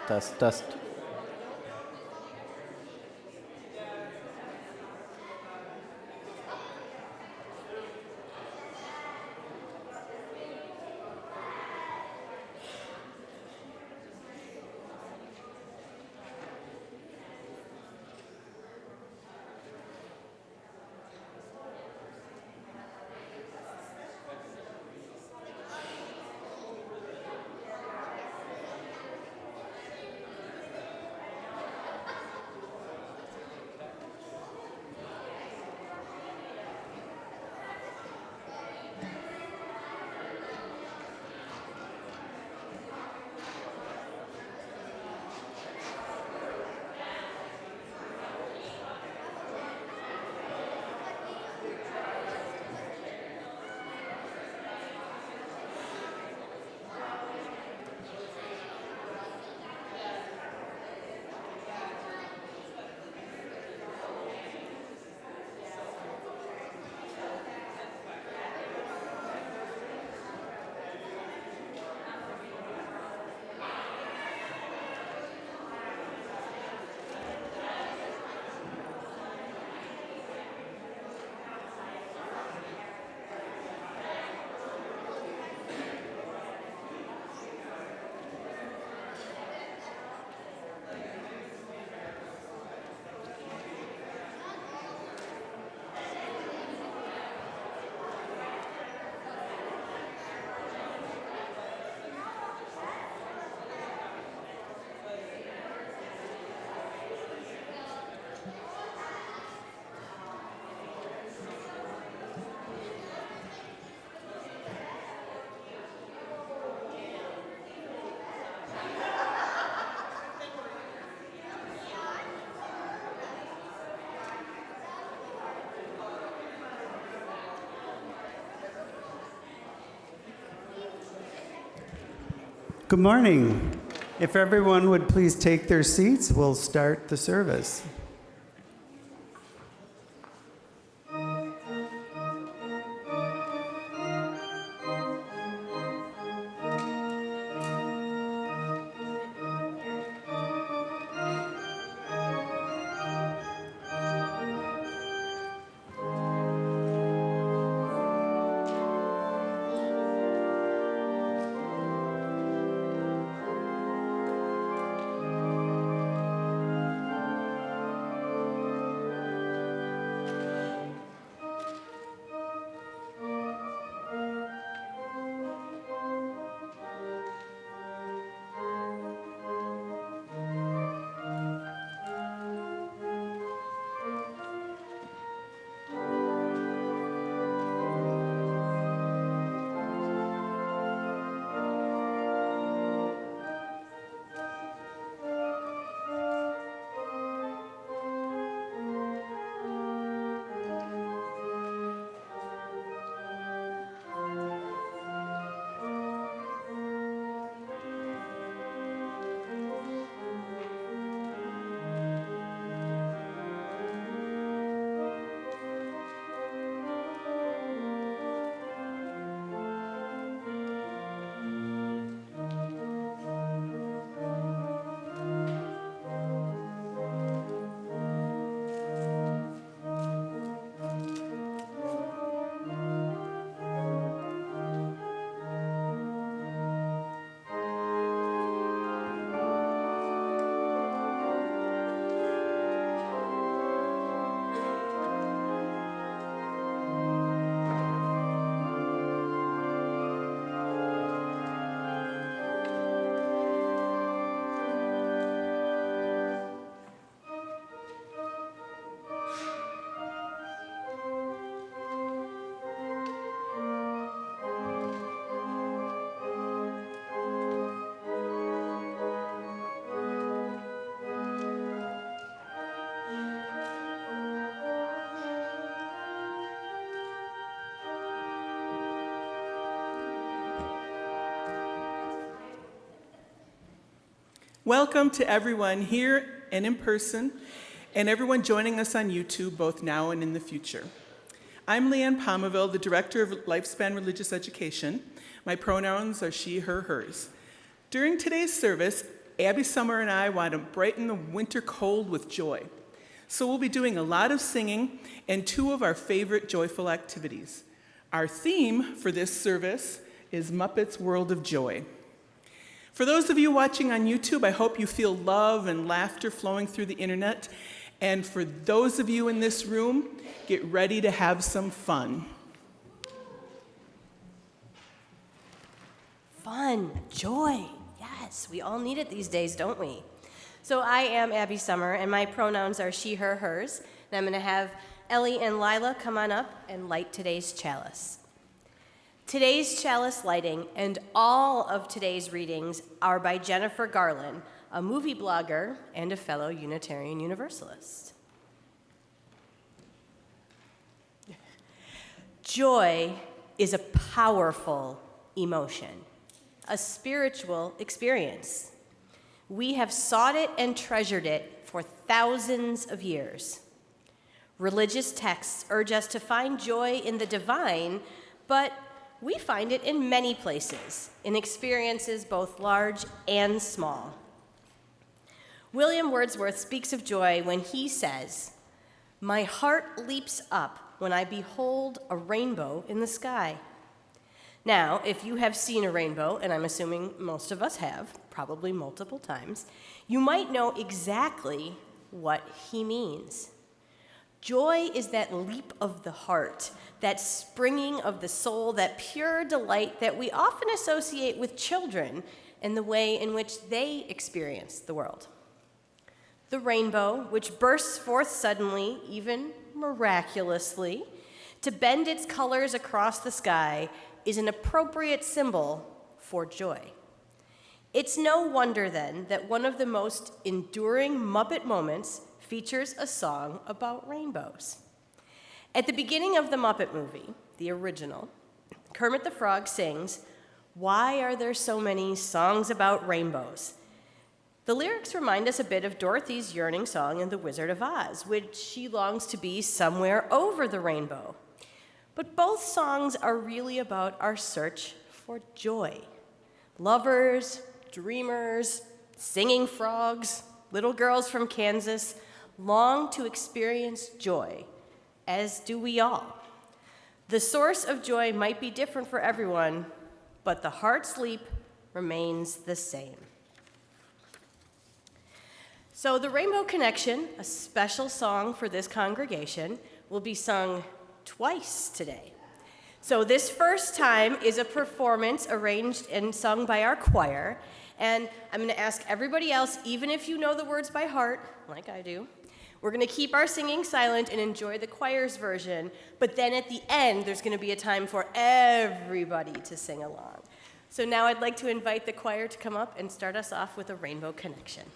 Test, test. Good morning. If everyone would please take their seats, we'll start the service. Welcome to everyone here and in person, and everyone joining us on YouTube, both now and in the future. I'm Leanne Palmerville, the Director of Lifespan Religious Education. My pronouns are she, her, hers. During today's service, Abby Summer and I want to brighten the winter cold with joy. So we'll be doing a lot of singing and two of our favorite joyful activities. Our theme for this service is Muppet's World of Joy. For those of you watching on YouTube, I hope you feel love and laughter flowing through the internet. And for those of you in this room, get ready to have some fun. Fun, joy, yes, we all need it these days, don't we? So I am Abby Summer, and my pronouns are she, her, hers, and I'm going to have Ellie and Lila come on up and light today's chalice. Today's chalice lighting and all of today's readings are by Jennifer Garland, a movie blogger and a fellow Unitarian Universalist. Joy is a powerful emotion, a spiritual experience. We have sought it and treasured it for thousands of years. Religious texts urge us to find joy in the divine, but we find it in many places, in experiences both large and small. William Wordsworth speaks of joy when he says, "My heart leaps up when I behold a rainbow in the sky." Now, if you have seen a rainbow, and I'm assuming most of us have, probably multiple times, you might know exactly what he means. Joy is that leap of the heart, that springing of the soul, that pure delight that we often associate with children and the way in which they experience the world. The rainbow, which bursts forth suddenly, even miraculously, to bend its colors across the sky, is an appropriate symbol for joy. It's no wonder, then, that one of the most enduring Muppet moments features a song about rainbows. At the beginning of the Muppet movie, the original, Kermit the Frog sings, "Why are there so many songs about rainbows?" The lyrics remind us a bit of Dorothy's yearning song in The Wizard of Oz, which she longs to be somewhere over the rainbow. But both songs are really about our search for joy. Lovers, dreamers, singing frogs, little girls from Kansas long to experience joy, as do we all. The source of joy might be different for everyone, but the heart's leap remains the same. So the Rainbow Connection, a special song for this congregation, will be sung twice today. So this first time is a performance arranged and sung by our choir, and I'm going to ask everybody else, even if you know the words by heart, like I do, we're going to keep our singing silent and enjoy the choir's version, but then at the end, there's going to be a time for everybody to sing along. So now I'd like to invite the choir to come up and start us off with a Rainbow Connection.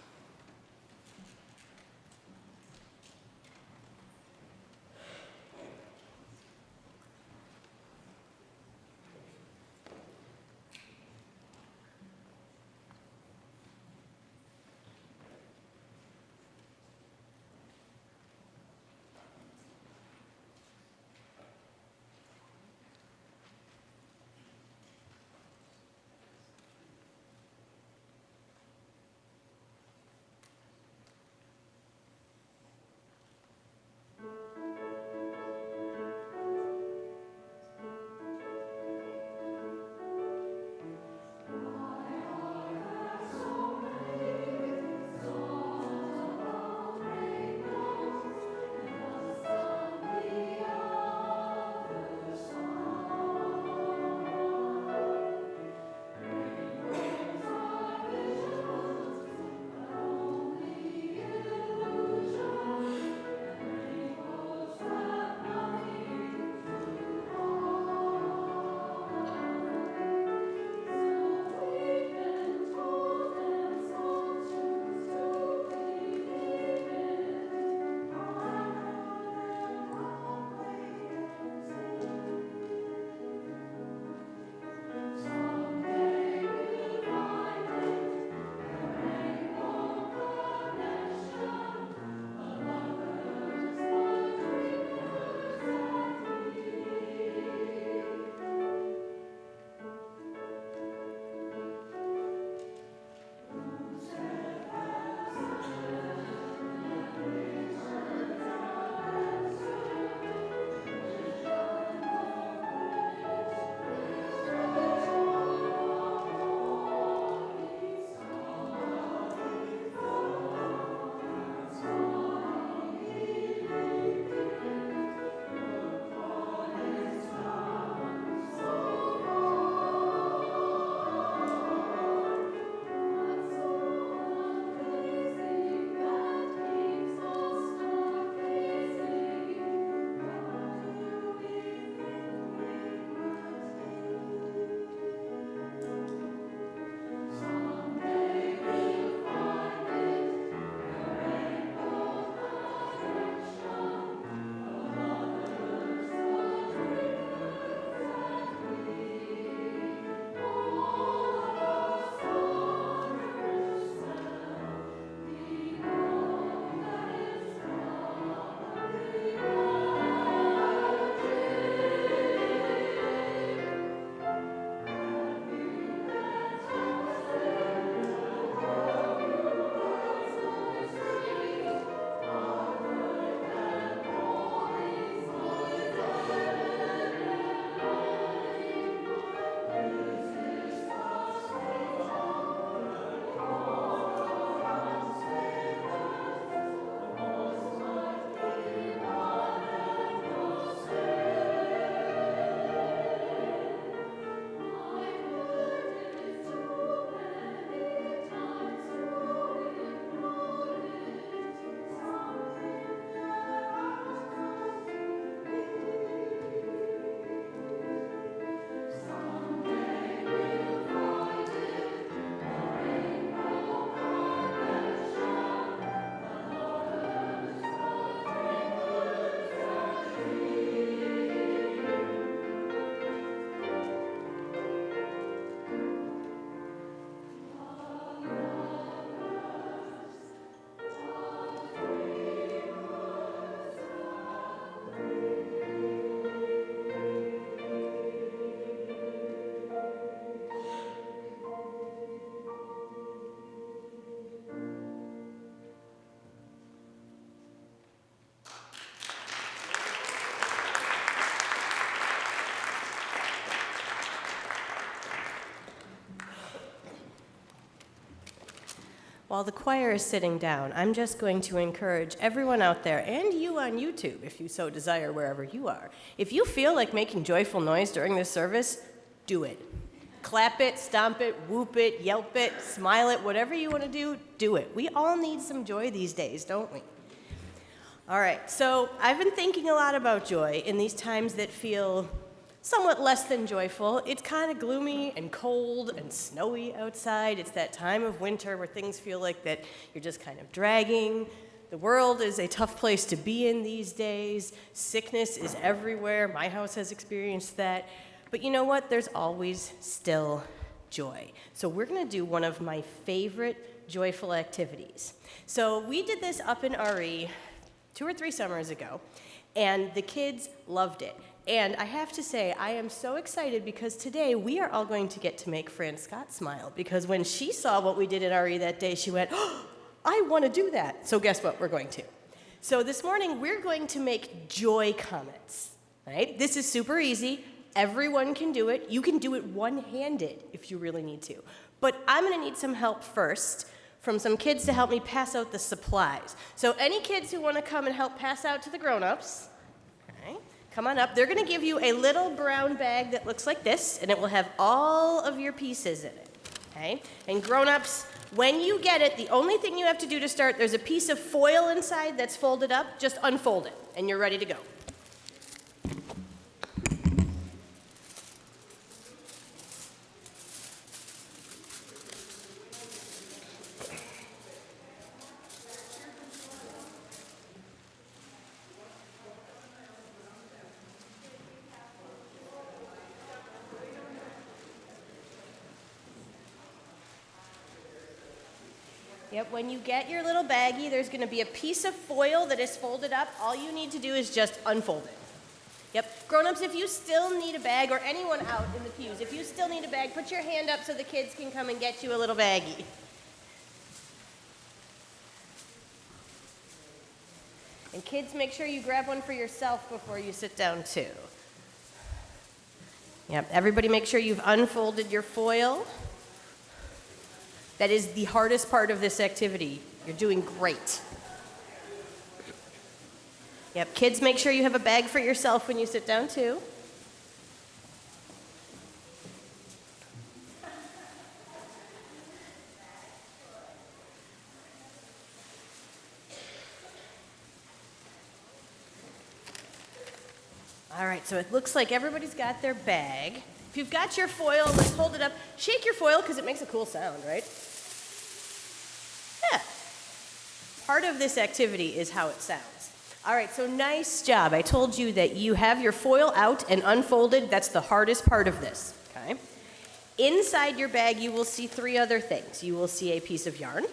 While the choir is sitting down, I'm just going to encourage everyone out there, and you on YouTube, if you so desire, wherever you are. If you feel like making joyful noise during this service, do it. Clap it, stomp it, whoop it, yelp it, smile it, whatever you want to do it. We all need some joy these days, don't we? All right, so I've been thinking a lot about joy in these times that feel somewhat less than joyful. It's kind of gloomy and cold and snowy outside. It's that time of winter where things feel like that you're just kind of dragging. The world is a tough place to be in these days. Sickness is everywhere. My house has experienced that. But you know what? There's always still joy. So we're going to do one of my favorite joyful activities. So we did this up in RE 2 or 3 summers ago, and the kids loved it. And I have to say, I am so excited because today we are all going to get to make Fran Scott smile, because when she saw what we did at RE that day, she went, "Oh, I want to do that." So guess what we're going to? So this morning, we're going to make joy comets, right? This is super easy. Everyone can do it. You can do it one-handed if you really need to. But I'm going to need some help first from some kids to help me pass out the supplies. So any kids who want to come and help pass out to the grown-ups, okay, come on up. They're going to give you a little brown bag that looks like this, and it will have all of your pieces in it, okay? And grown-ups, when you get it, the only thing you have to do to start, there's a piece of foil inside that's folded up. Just unfold it, and you're ready to go. Yep, when you get your little baggie, there's going to be a piece of foil that is folded up. All you need to do is just unfold it. Yep, grown-ups, if you still need a bag, or anyone out in the pews, if you still need a bag, put your hand up so the kids can come and get you a little baggie. And kids, make sure you grab one for yourself before you sit down too. Yep, everybody make sure you've unfolded your foil. That is the hardest part of this activity. You're doing great. Yep, kids, make sure you have a bag for yourself when you sit down too. All right, so it looks like everybody's got their bag. If you've got your foil, let's hold it up. Shake your foil because it makes a cool sound, right? Yeah. Part of this activity is how it sounds. All right, so nice job. I told you that you have your foil out and unfolded. That's the hardest part of this, okay? Inside your bag, you will see 3 other things. You will see a piece of yarn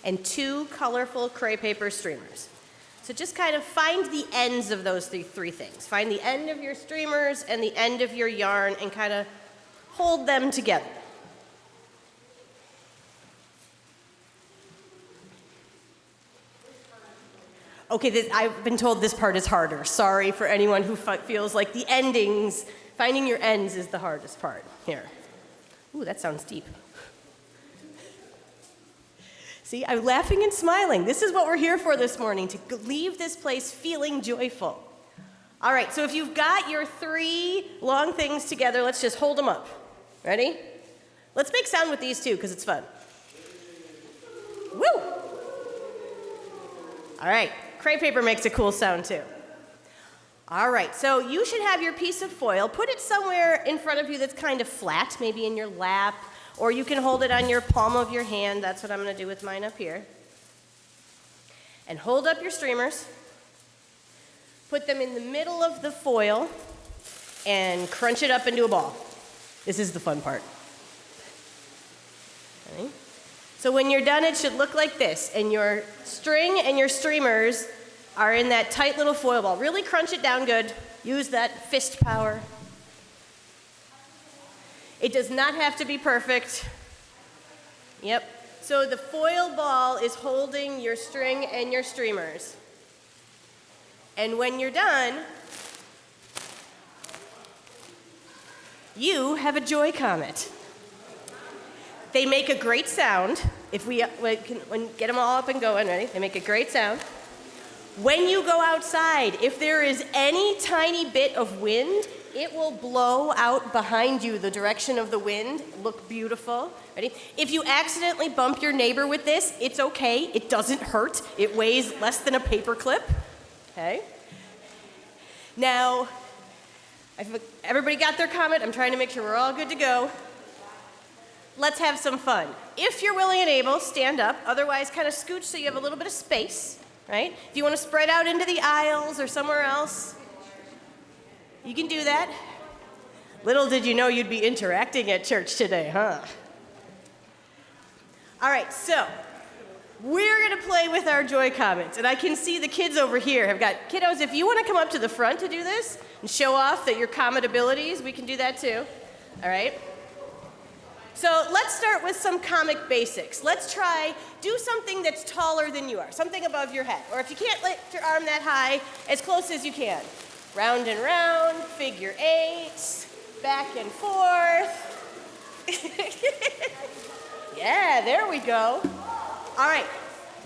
and 2 colorful crepe paper streamers. So just kind of find the ends of those 3 things. Find the end of your streamers and the end of your yarn and kind of hold them together. Okay, I've been told this part is harder. Sorry for anyone who feels like the endings, finding your ends is the hardest part. Here. Ooh, that sounds deep. See, I'm laughing and smiling. This is what we're here for this morning, to leave this place feeling joyful. All right, so if you've got your 3 long things together, let's just hold them up. Ready? Let's make sound with these too, because it's fun. Woo! All right, crepe paper makes a cool sound too. All right, so you should have your piece of foil. Put it somewhere in front of you that's kind of flat, maybe in your lap, or you can hold it on your palm of your hand. That's what I'm going to do with mine up here. And hold up your streamers. Put them in the middle of the foil and crunch it up into a ball. This is the fun part. Okay. So when you're done, it should look like this. And your string and your streamers are in that tight little foil ball. Really crunch it down good. Use that fist power. It does not have to be perfect. Yep. So the foil ball is holding your string and your streamers. And when you're done, you have a joy comet. They make a great sound. If we can get them all up and going, ready? They make a great sound. When you go outside, if there is any tiny bit of wind, it will blow out behind you the direction of the wind. Look beautiful. Ready? If you accidentally bump your neighbor with this, it's okay. It doesn't hurt. It weighs less than a paper clip. Okay? Now, everybody got their comment? I'm trying to make sure we're all good to go. Let's have some fun. If you're willing and able, stand up. Otherwise, kind of scooch so you have a little bit of space, right? If you want to spread out into the aisles or somewhere else, you can do that. Little did you know you'd be interacting at church today, huh? All right, so we're going to play with our joy comments. And I can see the kids over here have got kiddos. If you want to come up to the front to do this and show off that your comment abilities, we can do that too. All right? So let's start with some comic basics. Let's do something that's taller than you are, something above your head. Or if you can't lift your arm that high, as close as you can. Round and round, figure eights, back and forth. Yeah, there we go. All right,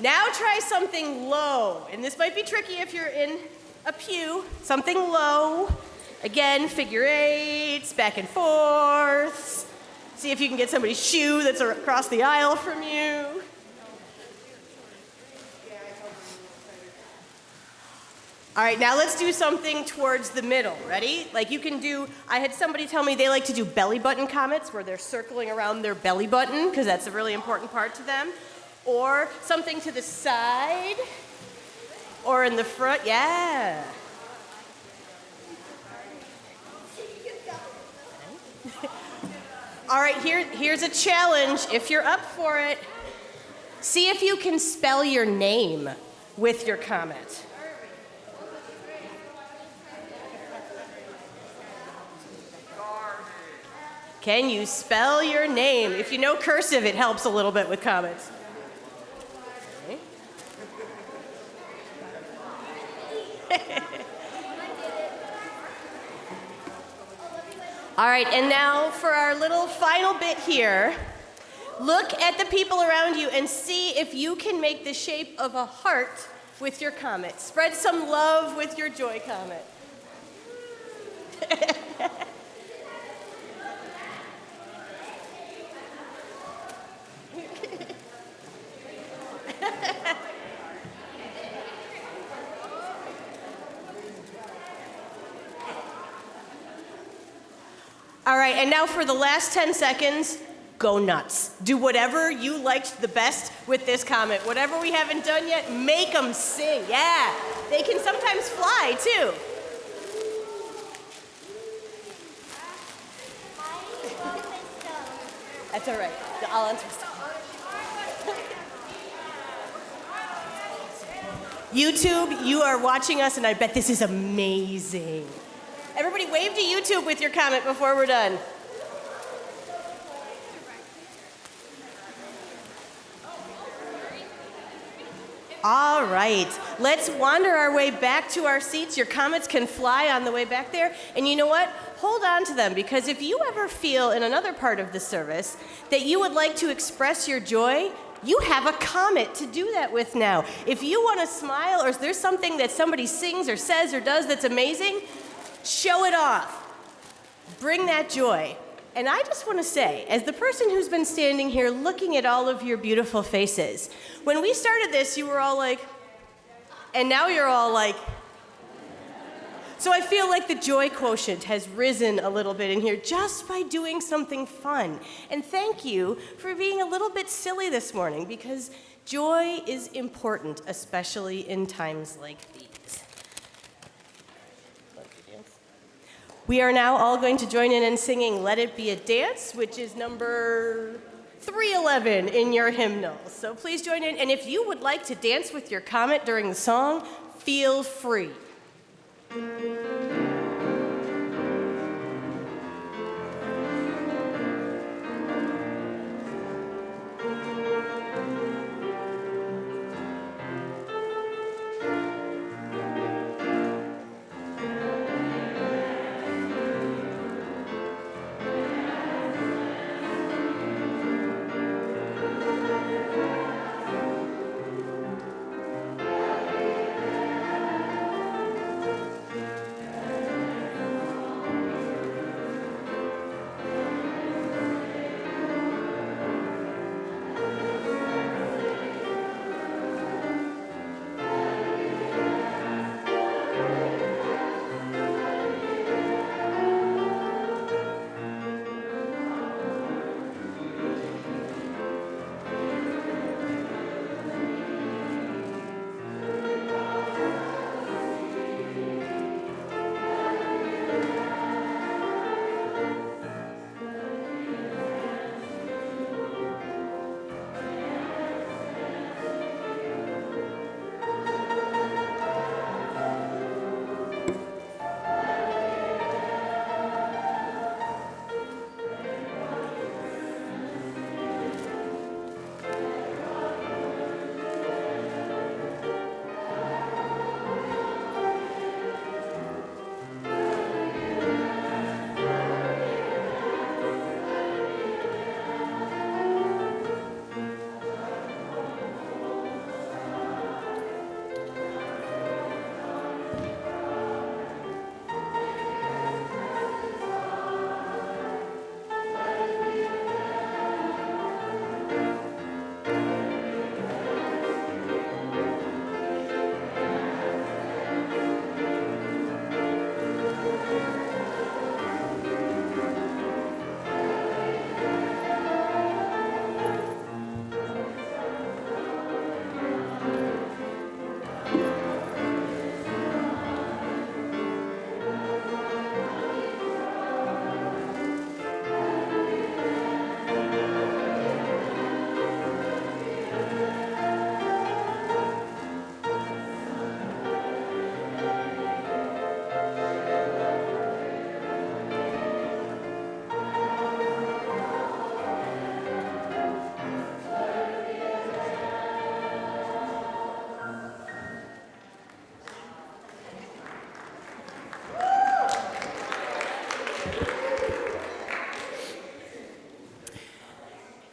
now try something low. And this might be tricky if you're in a pew. Something low. Again, figure eights, back and forth. See if you can get somebody's shoe that's across the aisle from you. All right, now let's do something towards the middle. Ready? Like you can do, I had somebody tell me they like to do belly button comments where they're circling around their belly button because that's a really important part to them. Or something to the side or in the front. Yeah. All right, here's a challenge. If you're up for it, see if you can spell your name with your comment. Can you spell your name? If you know cursive, it helps a little bit with comments. Okay. All right, and now for our little final bit here, look at the people around you and see if you can make the shape of a heart with your comment. Spread some love with your joy comment. All right, and now for the last 10 seconds, go nuts. Do whatever you liked the best with this comment. Whatever we haven't done yet, make them sing. Yeah, they can sometimes fly too. That's all right. I'll answer stuff. YouTube, you are watching us, and I bet this is amazing. Everybody wave to YouTube with your comment before we're done. All right, let's wander our way back to our seats. Your comments can fly on the way back there. And you know what? Hold on to them, because if you ever feel in another part of the service that you would like to express your joy, you have a comment to do that with now. If you want to smile, or if there's something that somebody sings or says or does that's amazing, show it off. Bring that joy. And I just want to say, as the person who's been standing here looking at all of your beautiful faces, when we started this, you were all like, and now you're all like. So I feel like the joy quotient has risen a little bit in here just by doing something fun. And thank you for being a little bit silly this morning, because joy is important, especially in times like these. We are now all going to join in singing Let It Be a Dance, which is number 311 in your hymnal. So please join in. And if you would like to dance with your comment during the song, feel free.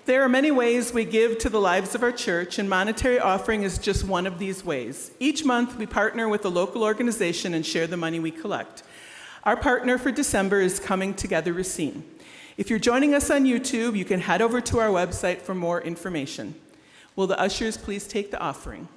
There are many ways we give to the lives of our church, and monetary offering is just one of these ways. Each month, we partner with a local organization and share the money we collect. Our partner for December is Coming Together Racine. If you're joining us on YouTube, you can head over to our website for more information. Will the ushers please take the offering?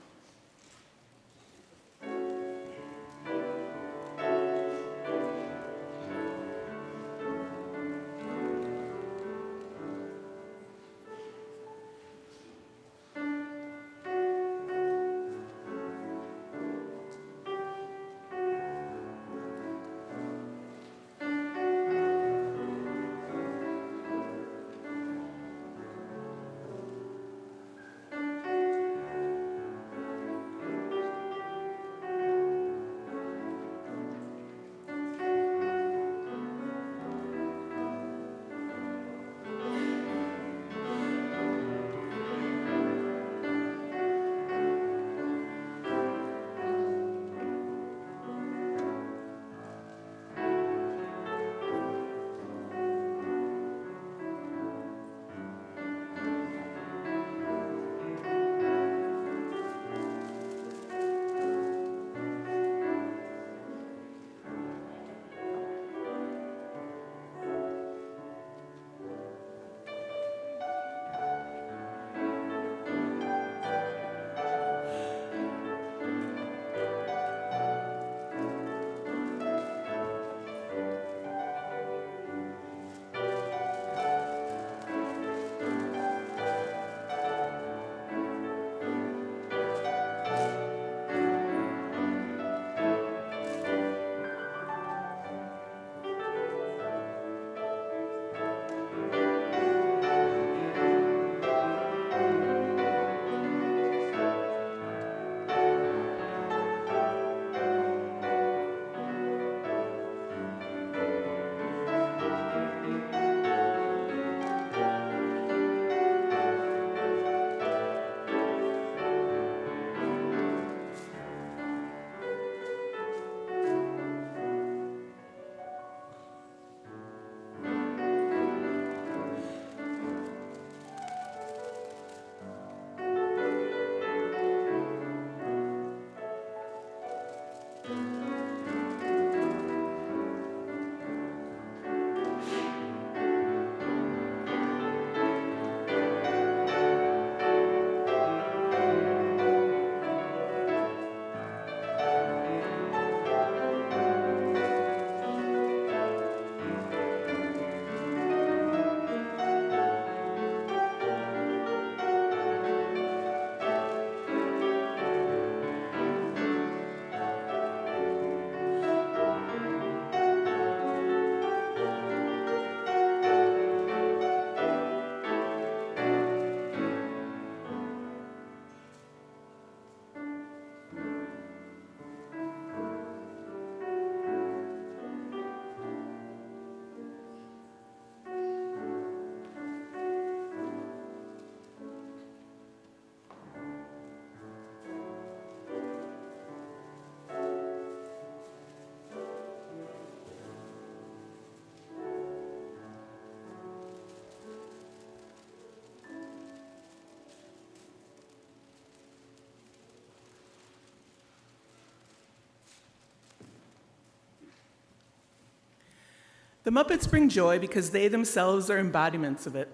The Muppets bring joy because they themselves are embodiments of it.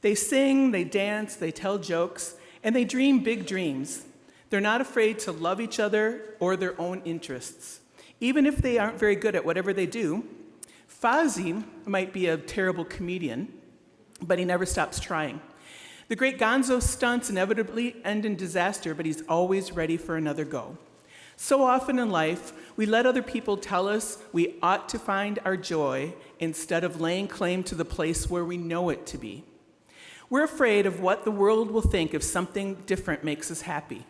They sing, they dance, they tell jokes, and they dream big dreams. They're not afraid to love each other or their own interests, even if they aren't very good at whatever they do. Fozzie might be a terrible comedian, but he never stops trying. The great Gonzo stunts inevitably end in disaster, but he's always ready for another go. So often in life, we let other people tell us we ought to find our joy instead of laying claim to the place where we know it to be. We're afraid of what the world will think if something different makes us happy.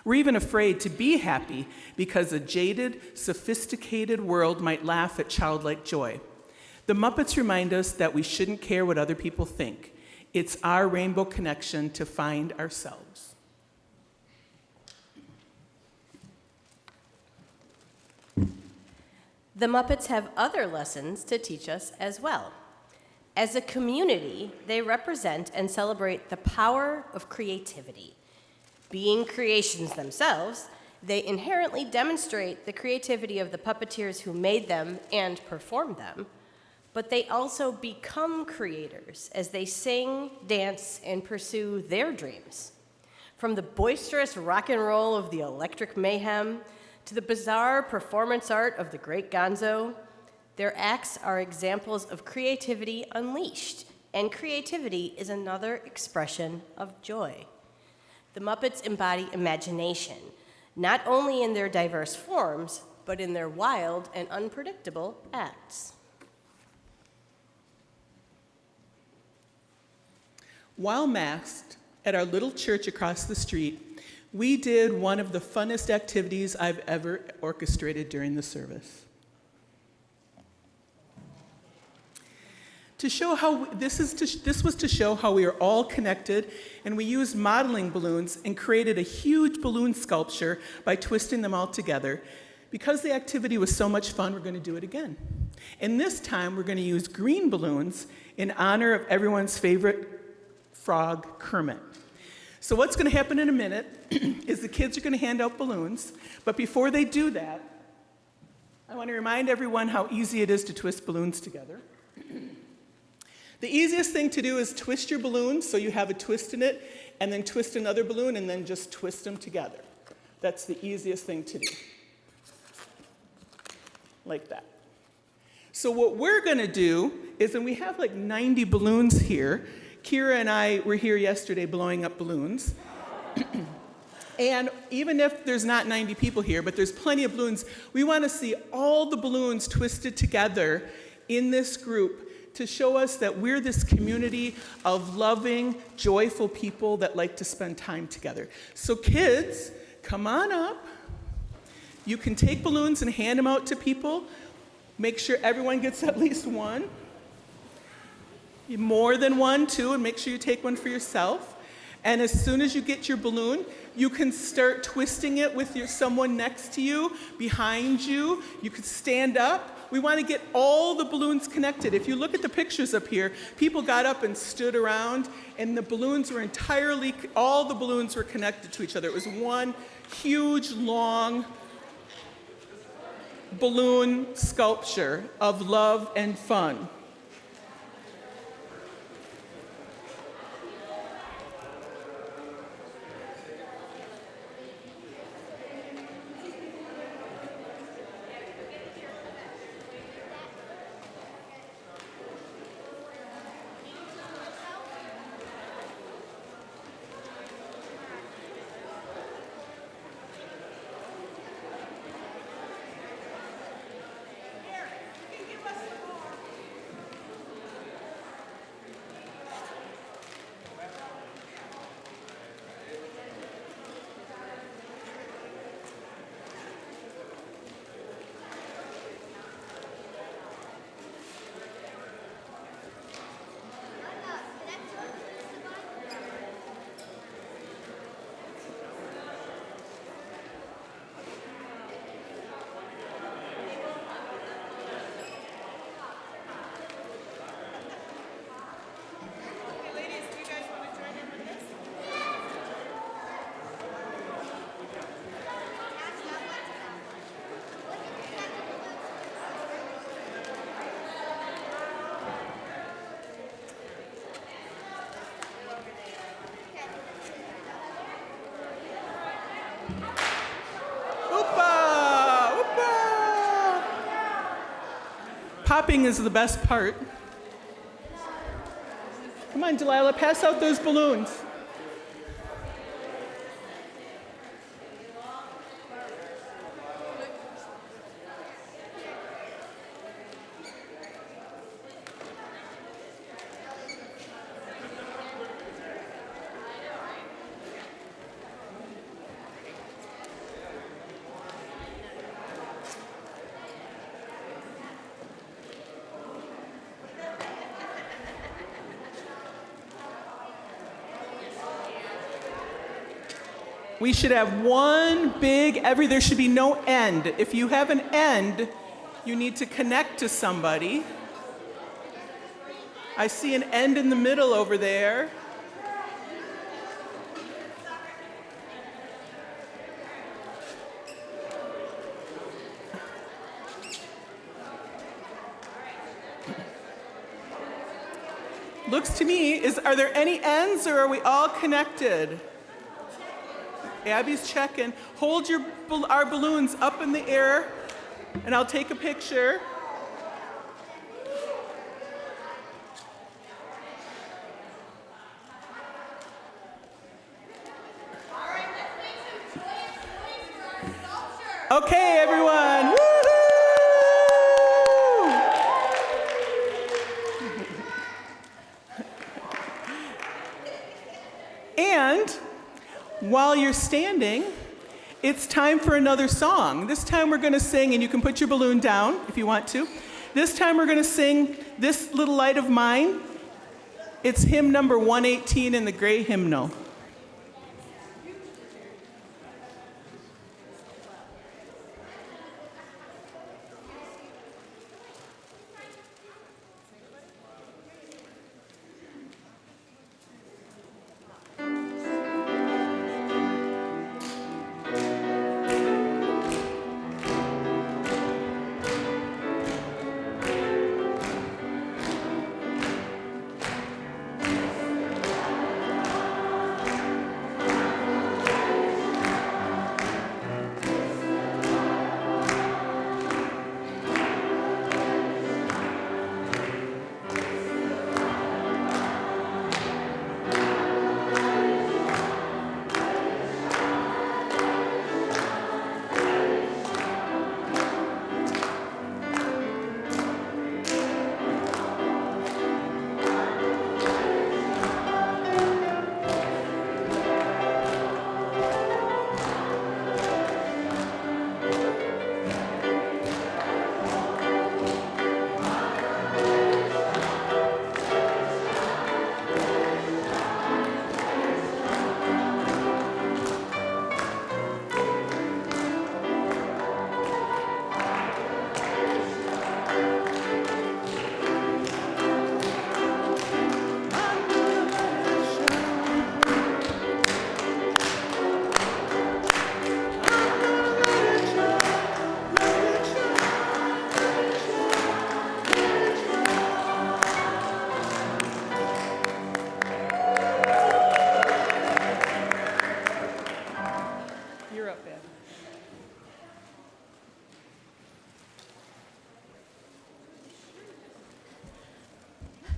We're even afraid to be happy because a jaded, sophisticated world might laugh at childlike joy. The Muppets remind us that we shouldn't care what other people think. It's our rainbow connection to find ourselves. The Muppets have other lessons to teach us as well. As a community, they represent and celebrate the power of creativity. Being creations themselves, they inherently demonstrate the creativity of the puppeteers who made them and performed them, but they also become creators as they sing, dance, and pursue their dreams. From the boisterous rock and roll of the Electric Mayhem to the bizarre performance art of the Great Gonzo, their acts are examples of creativity unleashed, and creativity is another expression of joy. The Muppets embody imagination, not only in their diverse forms, but in their wild and unpredictable acts. While masked at our little church across the street, we did one of the funnest activities I've ever orchestrated during the service. To show how this was to show how we are all connected, and we used modeling balloons and created a huge balloon sculpture by twisting them all together. Because the activity was so much fun, we're going to do it again. And this time, we're going to use green balloons in honor of everyone's favorite frog, Kermit. So what's going to happen in a minute is the kids are going to hand out balloons, but before they do that, I want to remind everyone how easy it is to twist balloons together. The easiest thing to do is twist your balloon so you have a twist in it, and then twist another balloon, and then just twist them together. That's the easiest thing to do. Like that. So what we're going to do is, and we have like 90 balloons here. Kira and I were here yesterday blowing up balloons. And even if there's not 90 people here, but there's plenty of balloons, we want to see all the balloons twisted together in this group to show us that we're this community of loving, joyful people that like to spend time together. So kids, come on up. You can take balloons and hand them out to people. Make sure everyone gets at least one. More than one, too, and make sure you take one for yourself. And as soon as you get your balloon, you can start twisting it with someone next to you, behind you. You can stand up. We want to get all the balloons connected. If you look at the pictures up here, people got up and stood around, and the balloons were all the balloons were connected to each other. It was one huge, long balloon sculpture of love and fun. Popping is the best part. Come on, Delilah, pass out those balloons. We should have one big, there should be no end. If you have an end, you need to connect to somebody. I see an end in the middle over there. Looks to me, are there any ends or are we all connected? Abby's checking. Hold our balloons up in the air and I'll take a picture. Okay, everyone. Woohoo! And while you're standing, it's time for another song. This time we're going to sing, and you can put your balloon down if you want to. This time we're going to sing This Little Light of Mine. It's hymn number 118 in the gray hymnal.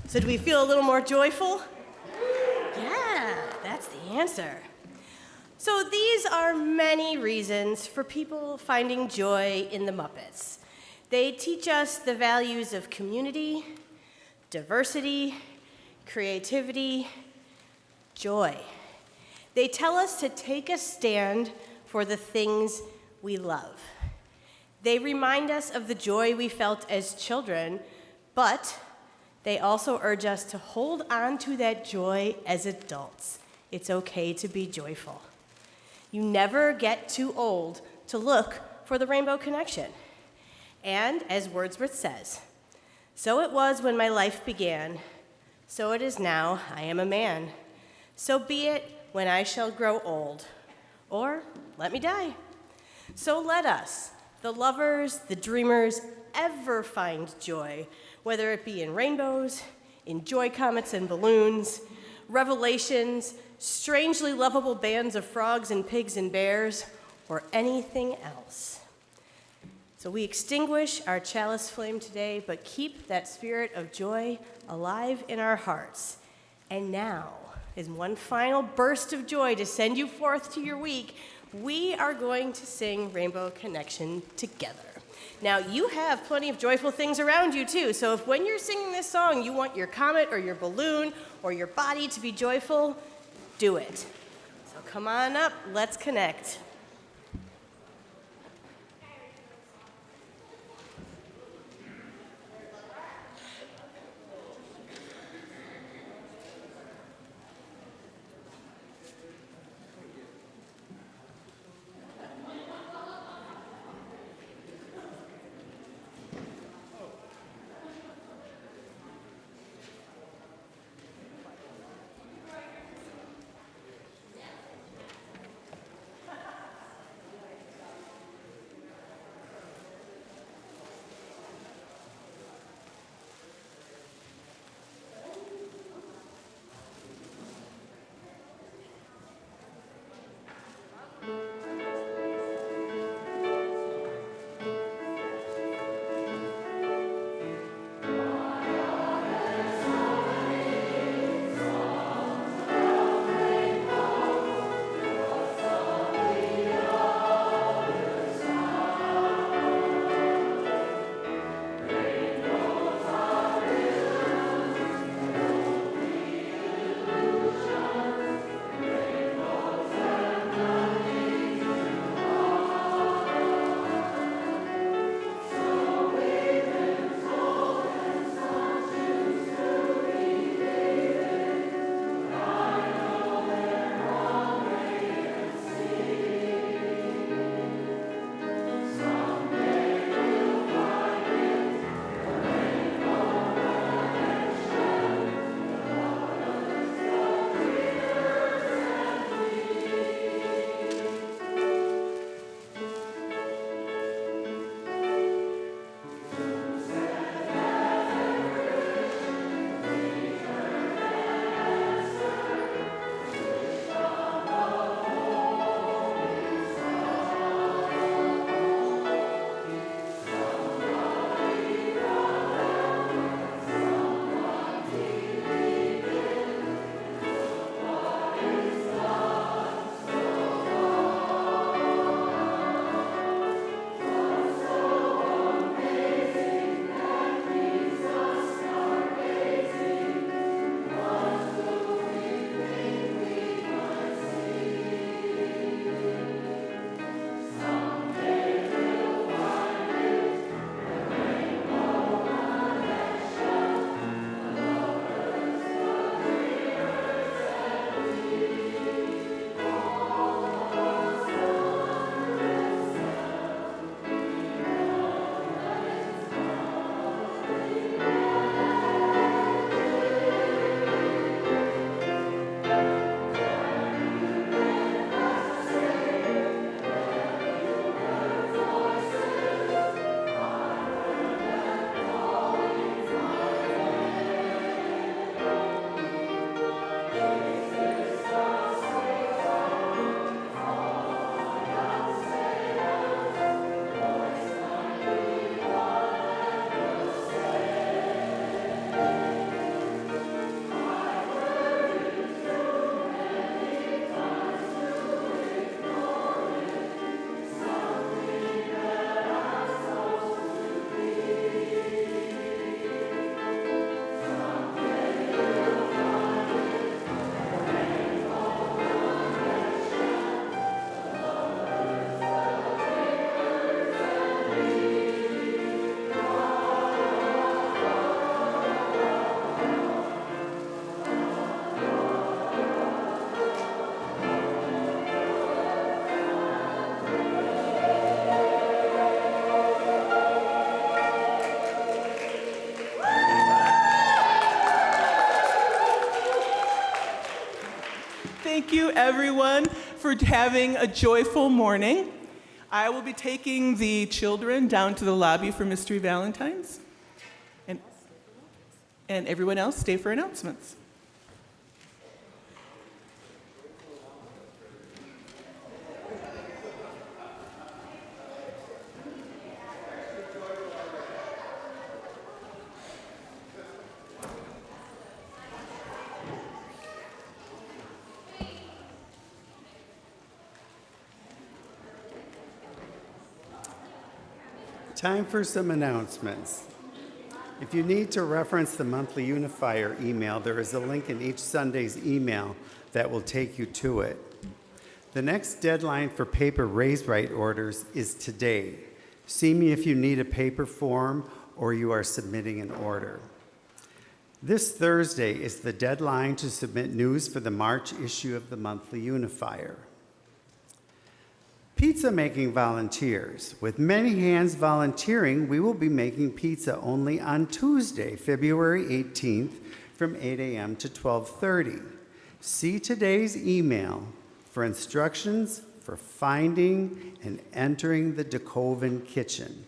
So do we feel a little more joyful? Yeah, that's the answer. So these are many reasons for people finding joy in the Muppets. They teach us the values of community, diversity, creativity, joy. They tell us to take a stand for the things we love. They remind us of the joy we felt as children, but they also urge us to hold on to that joy as adults. It's okay to be joyful. You never get too old to look for the rainbow connection. And as Wordsworth says, so it was when my life began, so it is now I am a man. So be it when I shall grow old, or let me die. So let us, the lovers, the dreamers, ever find joy, whether it be in rainbows, in joy comets and balloons, revelations, strangely lovable bands of frogs and pigs and bears, or anything else. So we extinguish our chalice flame today, but keep that spirit of joy alive in our hearts. And now, as one final burst of joy to send you forth to your week, we are going to sing Rainbow Connection together. Now, you have plenty of joyful things around you, too. So if when you're singing this song, you want your comet or your balloon or your body to be joyful, do it. So come on up. Let's connect. Thank you, everyone, for having a joyful morning. I will be taking the children down to the lobby for Mystery Valentines. And everyone else, stay for announcements. Time for some announcements. If you need to reference the monthly unifier email, there is a link in each Sunday's email that will take you to it. The next deadline for paper raise write orders is today. See me if you need a paper form or you are submitting an order. This Thursday is the deadline to submit news for the March issue of the monthly unifier. Pizza making volunteers. With many hands volunteering, we will be making pizza only on Tuesday, February 18th from 8 a.m. to 12:30. See today's email for instructions for finding and entering the DeKoven kitchen.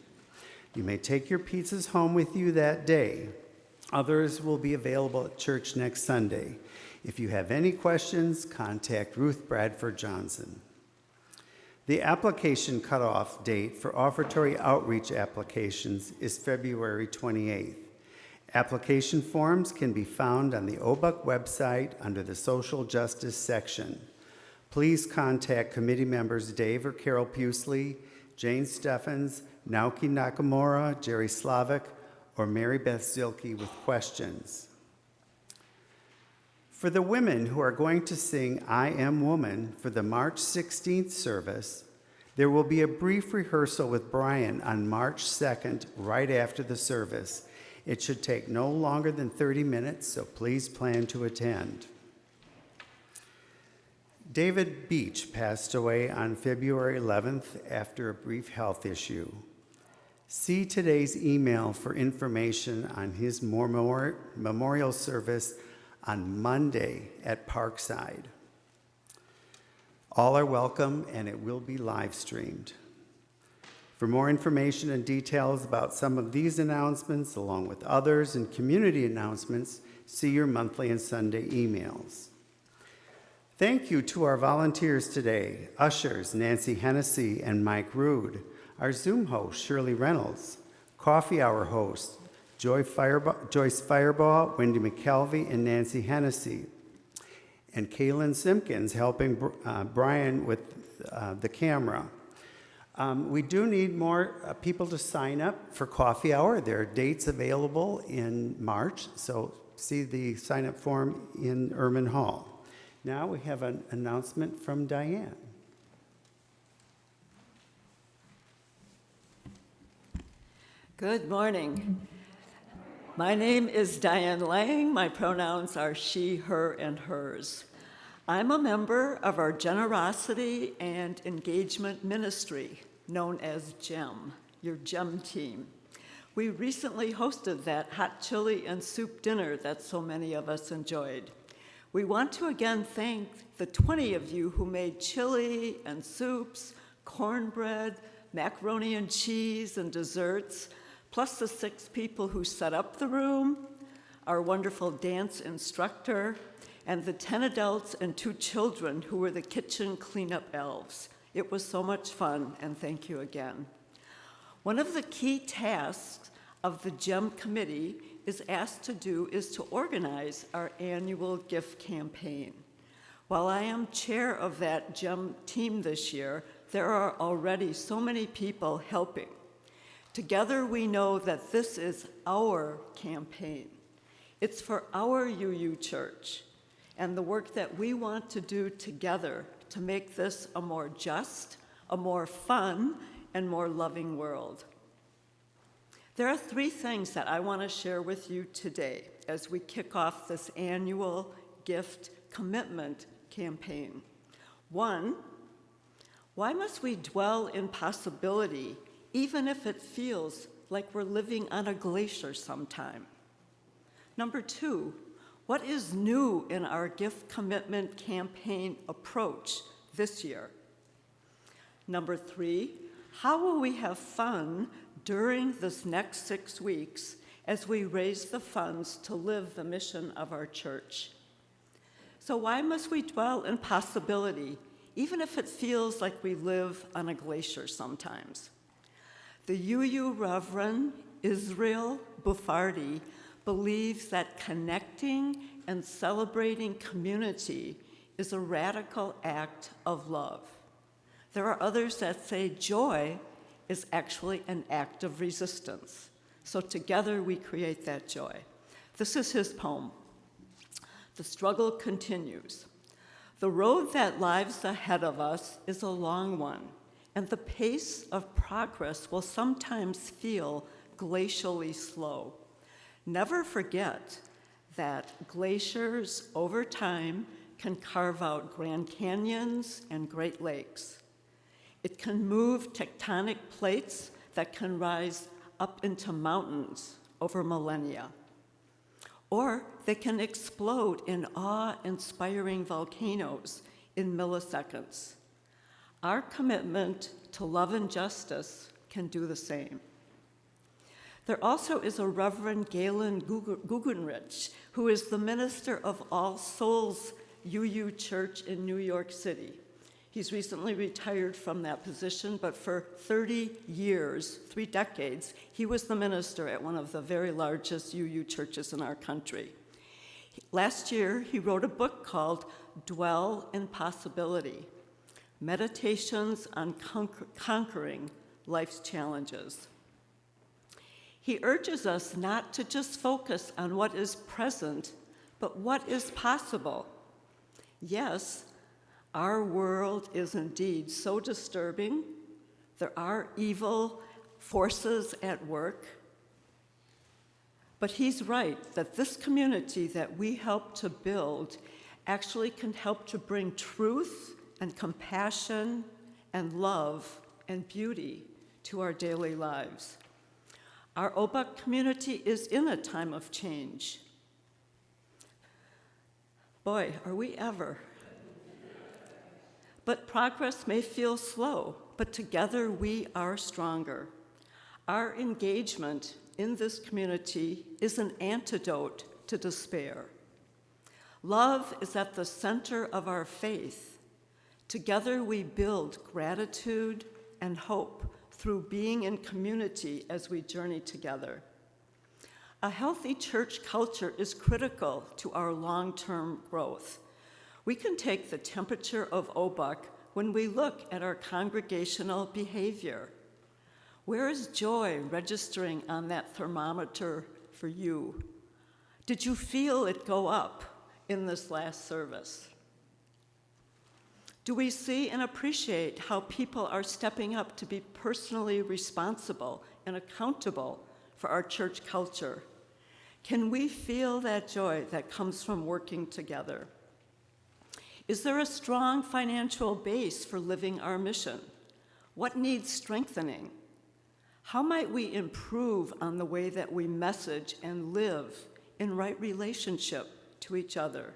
You may take your pizzas home with you that day. Others will be available at church next Sunday. If you have any questions, contact Ruth Bradford Johnson. The application cutoff date for offertory outreach applications is February 28th. Application forms can be found on the OBUUC website under the Social Justice section. Please contact committee members Dave or Carol Pusely, Jane Steffens, Naoki Nakamura, Jerry Slavic, or Mary Beth Zilke with questions. For the women who are going to sing I Am Woman for the March 16th service, there will be a brief rehearsal with Brian on March 2nd, right after the service. It should take no longer than 30 minutes, so please plan to attend. David Beach passed away on February 11th after a brief health issue. See today's email for information on his memorial service on Monday at Parkside. All are welcome, and it will be live streamed. For more information and details about some of these announcements, along with others and community announcements, see your monthly and Sunday emails. Thank you to our volunteers today, ushers Nancy Hennessy and Mike Rude, our Zoom host Shirley Reynolds, coffee hour hosts Joyce Firebaugh, Wendy McKelvey, and Nancy Hennessy, and Kaylin Simpkins helping Brian with the camera. We do need more people to sign up for coffee hour. There are dates available in March, so see the sign-up form in Erman Hall. Now we have an announcement from Diane. Good morning. My name is Diane Lang. My pronouns are she, her, and hers. I'm a member of our Generosity and Engagement Ministry, known as GEM, your GEM team. We recently hosted that hot chili and soup dinner that so many of us enjoyed. We want to again thank the 20 of you who made chili and soups, cornbread, macaroni and cheese, and desserts, plus the 6 people who set up the room, our wonderful dance instructor, and the 10 adults and 2 children who were the kitchen cleanup elves. It was so much fun, and thank you again. One of the key tasks of the GEM committee is to organize our annual gift campaign. While I am chair of that GEM team this year, there are already so many people helping. Together, we know that this is our campaign. It's for our UU Church and the work that we want to do together to make this a more just, a more fun, and more loving world. There are 3 things that I want to share with you today as we kick off this annual gift commitment campaign. 1, why must we dwell in possibility even if it feels like we're living on a glacier sometime? Number 2, What is new in our gift commitment campaign approach this year? Number 3, how will we have fun during this next 6 weeks as we raise the funds to live the mission of our church? So why must we dwell in possibility, even if it feels like we live on a glacier sometimes? The UU Reverend Israel Buffardi believes that connecting and celebrating community is a radical act of love. There are others that say joy is actually an act of resistance. So together we create that joy. This is his poem. The struggle continues. The road that lies ahead of us is a long one, and the pace of progress will sometimes feel glacially slow. Never forget that glaciers over time can carve out Grand Canyons and Great Lakes. It can move tectonic plates that can rise up into mountains over millennia. Or they can explode in awe-inspiring volcanoes in milliseconds. Our commitment to love and justice can do the same. There also is a Reverend Galen Guggenrich, who is the minister of All Souls UU Church in New York City. He's recently retired from that position, but for 30 years, 3 decades, he was the minister at one of the very largest UU churches in our country. Last year, he wrote a book called Dwell in Possibility, Meditations on Conquering Life's Challenges. He urges us not to just focus on what is present, but what is possible. Yes, our world is indeed so disturbing. There are evil forces at work. But he's right that this community that we help to build actually can help to bring truth and compassion and love and beauty to our daily lives. Our OBUUC community is in a time of change. Boy, are we ever. But progress may feel slow, but together we are stronger. Our engagement in this community is an antidote to despair. Love is at the center of our faith. Together we build gratitude and hope through being in community as we journey together. A healthy church culture is critical to our long-term growth. We can take the temperature of OBUUC when we look at our congregational behavior. Where is joy registering on that thermometer for you? Did you feel it go up in this last service? Do we see and appreciate how people are stepping up to be personally responsible and accountable for our church culture? Can we feel that joy that comes from working together? Is there a strong financial base for living our mission? What needs strengthening? How might we improve on the way that we message and live in right relationship to each other?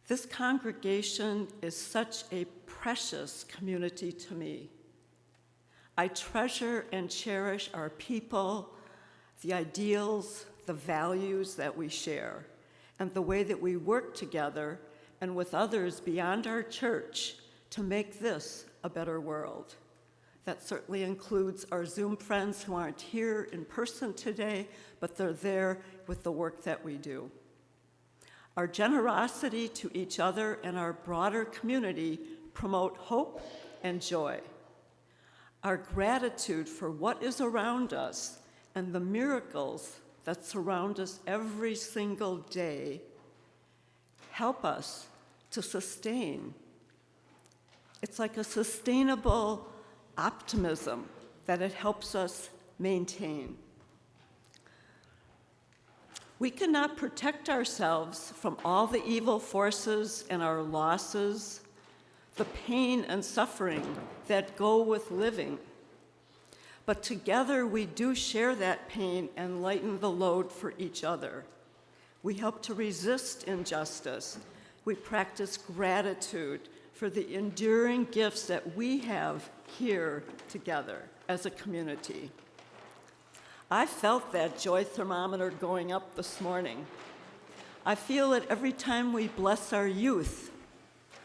This congregation is such a precious community to me. I treasure and cherish our people, the ideals, the values that we share, and the way that we work together and with others beyond our church to make this a better world. That certainly includes our Zoom friends who aren't here in person today, but they're there with the work that we do. Our generosity to each other and our broader community promote hope and joy. Our gratitude for what is around us and the miracles that surround us every single day help us to sustain. It's like a sustainable optimism that it helps us maintain. We cannot protect ourselves from all the evil forces and our losses, the pain and suffering that go with living. But together we do share that pain and lighten the load for each other. We help to resist injustice. We practice gratitude for the enduring gifts that we have here together as a community. I felt that joy thermometer going up this morning. I feel it every time we bless our youth,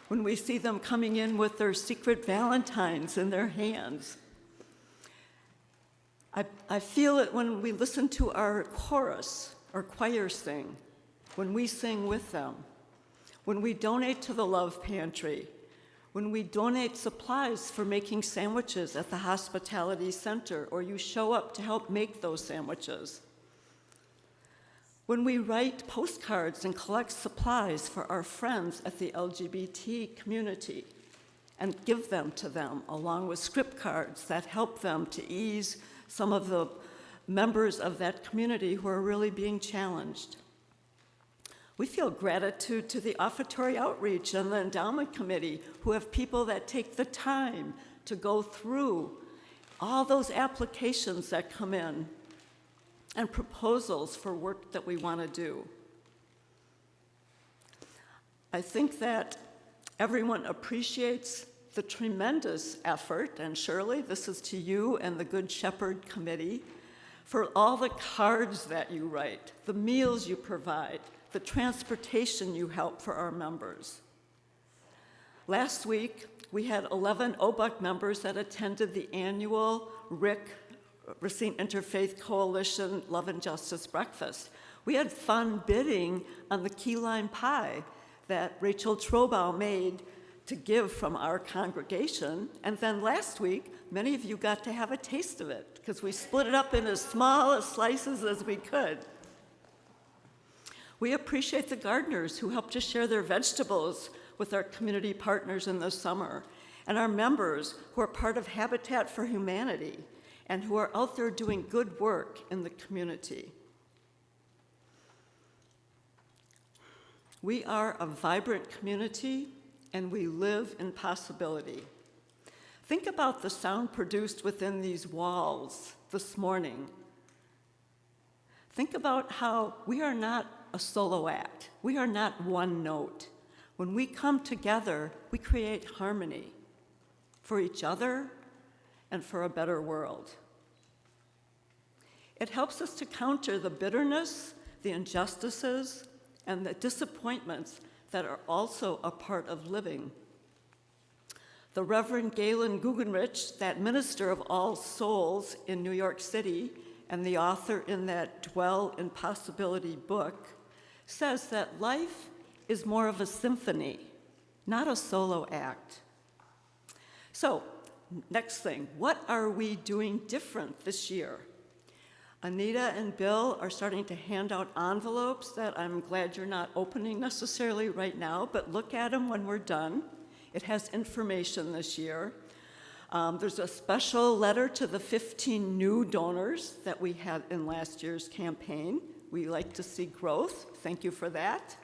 when we see them coming in with their secret valentines in their hands. I feel it when we listen to our chorus or choir sing, when we sing with them, when we donate to the Love Pantry, when we donate supplies for making sandwiches at the Hospitality Center, or you show up to help make those sandwiches. When we write postcards and collect supplies for our friends at the LGBT community and give them to them, along with script cards that help them to ease some of the members of that community who are really being challenged. We feel gratitude to the offertory outreach and the endowment committee, who have people that take the time to go through all those applications that come in and proposals for work that we want to do. I think that everyone appreciates the tremendous effort, and Shirley, this is to you and the Good Shepherd Committee, for all the cards that you write, the meals you provide, the transportation you help for our members. Last week, we had 11 OBUUC members that attended the annual Racine Interfaith Coalition Love and Justice Breakfast. We had fun bidding on the key lime pie that Rachel Trobow made to give from our congregation. And then last week, many of you got to have a taste of it because we split it up in as small slices as we could. We appreciate the gardeners who helped to share their vegetables with our community partners in the summer, and our members who are part of Habitat for Humanity and who are out there doing good work in the community. We are a vibrant community, and we live in possibility. Think about the sound produced within these walls this morning. Think about how we are not a solo act. We are not one note. When we come together, we create harmony for each other and for a better world. It helps us to counter the bitterness, the injustices, and the disappointments that are also a part of living. The Reverend Galen Guggenrich, that minister of all souls in New York City and the author in that Dwell in Possibility book, says that life is more of a symphony, not a solo act. So, next thing, what are we doing different this year? Anita and Bill are starting to hand out envelopes that I'm glad you're not opening necessarily right now, but look at them when we're done. It has information this year. There's a special letter to the 15 new donors that we had in last year's campaign. We like to see growth. Thank you for that.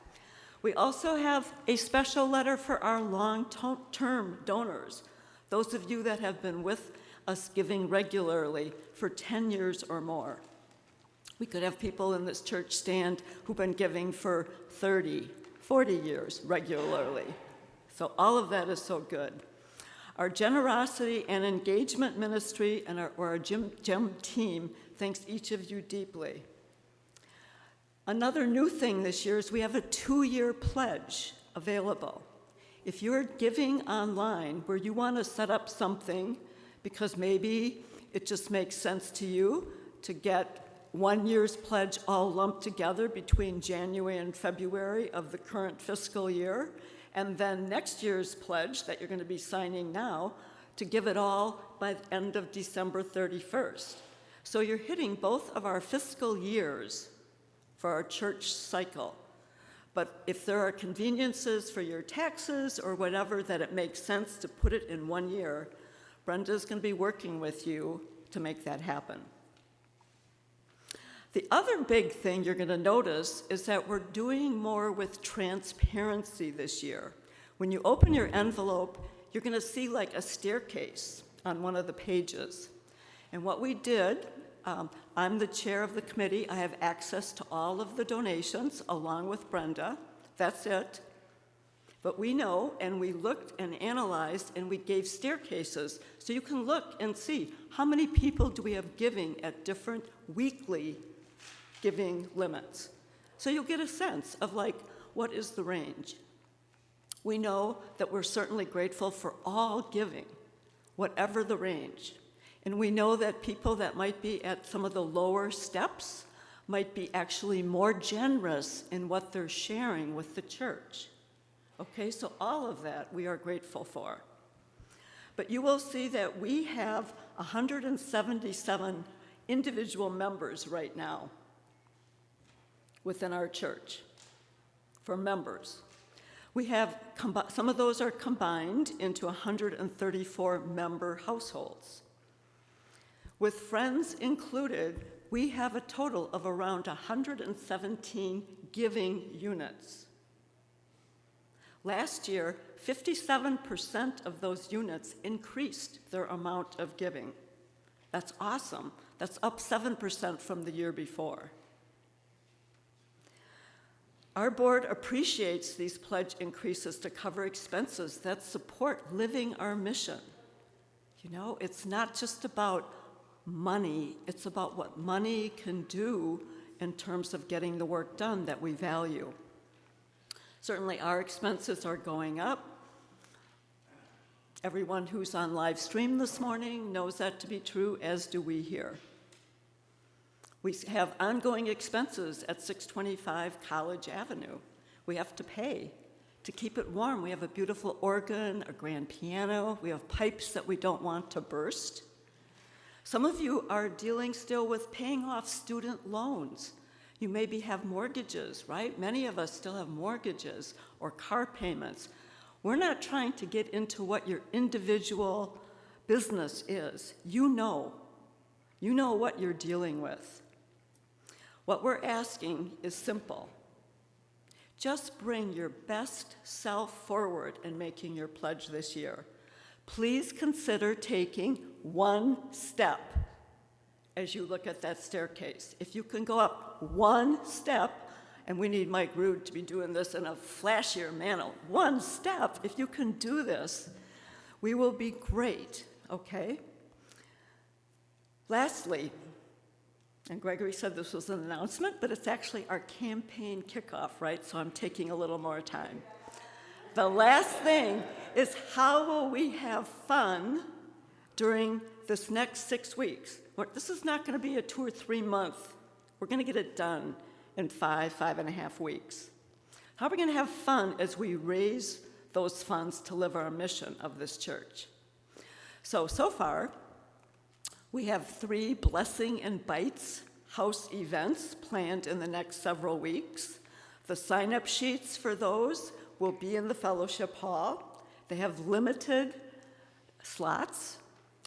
We also have a special letter for our long-term donors, those of you that have been with us giving regularly for 10 years or more. We could have people in this church stand who've been giving for 30, 40 years regularly. So all of that is so good. Our generosity and engagement ministry and our GEM team thanks each of you deeply. Another new thing this year is we have a 2-year pledge available. If you're giving online where you want to set up something because maybe it just makes sense to you to get 1 year's pledge all lumped together between January and February of the current fiscal year, and then next year's pledge that you're going to be signing now to give it all by the end of December 31st. So you're hitting both of our fiscal years for our church cycle. But if there are conveniences for your taxes or whatever that it makes sense to put it in 1 year, Brenda's going to be working with you to make that happen. The other big thing you're going to notice is that we're doing more with transparency this year. When you open your envelope, you're going to see like a staircase on one of the pages. And what we did, I'm the chair of the committee. I have access to all of the donations along with Brenda. That's it. But we know, and we looked and analyzed, and we gave staircases, so you can look and see how many people do we have giving at different weekly giving limits. So you'll get a sense of like, what is the range? We know that we're certainly grateful for all giving, whatever the range. And we know that people that might be at some of the lower steps might be actually more generous in what they're sharing with the church. Okay, so all of that we are grateful for. But you will see that we have 177 individual members right now within our church for members. We have, some of those are combined into 134 member households. With friends included, we have a total of around 117 giving units. Last year, 57% of those units increased their amount of giving. That's awesome. That's up 7% from the year before. Our board appreciates these pledge increases to cover expenses that support living our mission. You know, it's not just about money, it's about what money can do in terms of getting the work done that we value. Certainly our expenses are going up. Everyone who's on live stream this morning knows that to be true, as do we here. We have ongoing expenses at 625 College Avenue. We have to pay to keep it warm. We have a beautiful organ, a grand piano. We have pipes that we don't want to burst. Some of you are dealing still with paying off student loans. You maybe have mortgages, right? Many of us still have mortgages or car payments. We're not trying to get into what your individual business is. You know what you're dealing with. What we're asking is simple. Just bring your best self forward in making your pledge this year. Please consider taking one step as you look at that staircase. If you can go up one step, and we need Mike Rude to be doing this in a flashier manner, one step, if you can do this, we will be great, okay? Lastly, and Gregory said this was an announcement, but it's actually our campaign kickoff, right? So I'm taking a little more time. The last thing is, how will we have fun during this next 6 weeks? This is not going to be a 2 or 3 month. We're going to get it done in 5.5 weeks. How are we going to have fun as we raise those funds to live our mission of this church? So far, we have 3 Blessing and Bites house events planned in the next several weeks. The sign-up sheets for those will be in the fellowship hall. They have limited slots,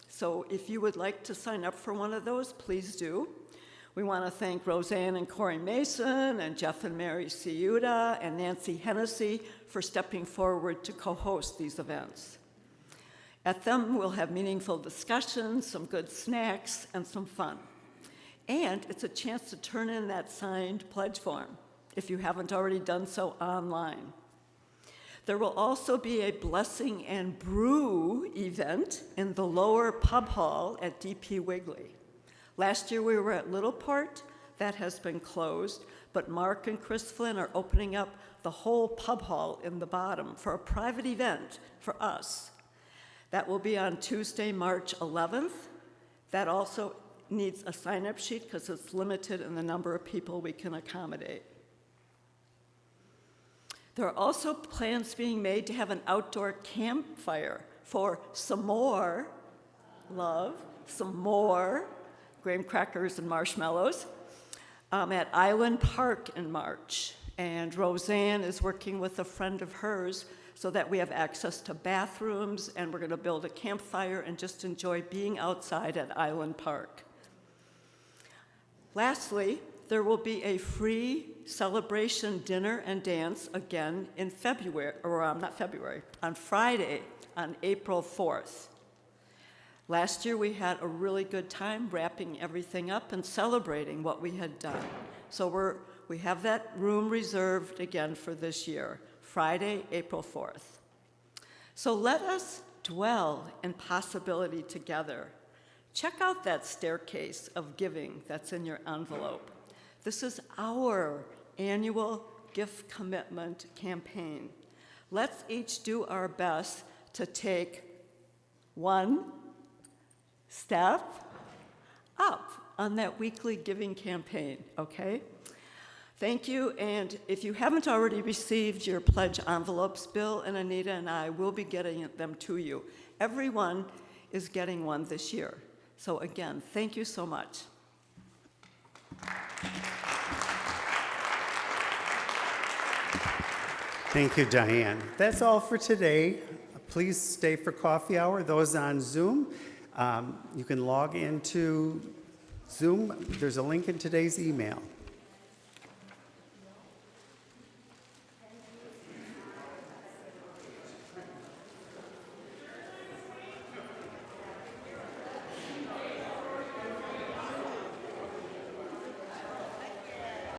so if you would like to sign up for one of those, please do. We want to thank Roseanne and Corey Mason and Jeff and Mary Ciuta and Nancy Hennessy for stepping forward to co-host these events. At them, we'll have meaningful discussions, some good snacks, and some fun. And it's a chance to turn in that signed pledge form if you haven't already done so online. There will also be a Blessing and Brew event in the lower pub hall at DP Wigley. Last year we were at Little Port. That has been closed, but Mark and Chris Flynn are opening up the whole pub hall in the bottom for a private event for us. That will be on Tuesday, March 11th. That also needs a sign-up sheet because it's limited in the number of people we can accommodate. There are also plans being made to have an outdoor campfire for some more love, some more graham crackers and marshmallows at Island Park in March. And Roseanne is working with a friend of hers so that we have access to bathrooms, and we're going to build a campfire and just enjoy being outside at Island Park. Lastly, there will be a free celebration dinner and dance again in February, or not February, on Friday, on April 4th. Last year, we had a really good time wrapping everything up and celebrating what we had done. So we have that room reserved again for this year, Friday, April 4th. So let us dwell in possibility together. Check out that staircase of giving that's in your envelope. This is our annual gift commitment campaign. Let's each do our best to take one step up on that weekly giving campaign, okay? Thank you, and if you haven't already received your pledge envelopes, Bill and Anita and I will be getting them to you. Everyone is getting one this year. So again, thank you so much. Thank you, Diane. That's all for today. Please stay for coffee hour. Those on Zoom, you can log into Zoom. There's a link in today's email.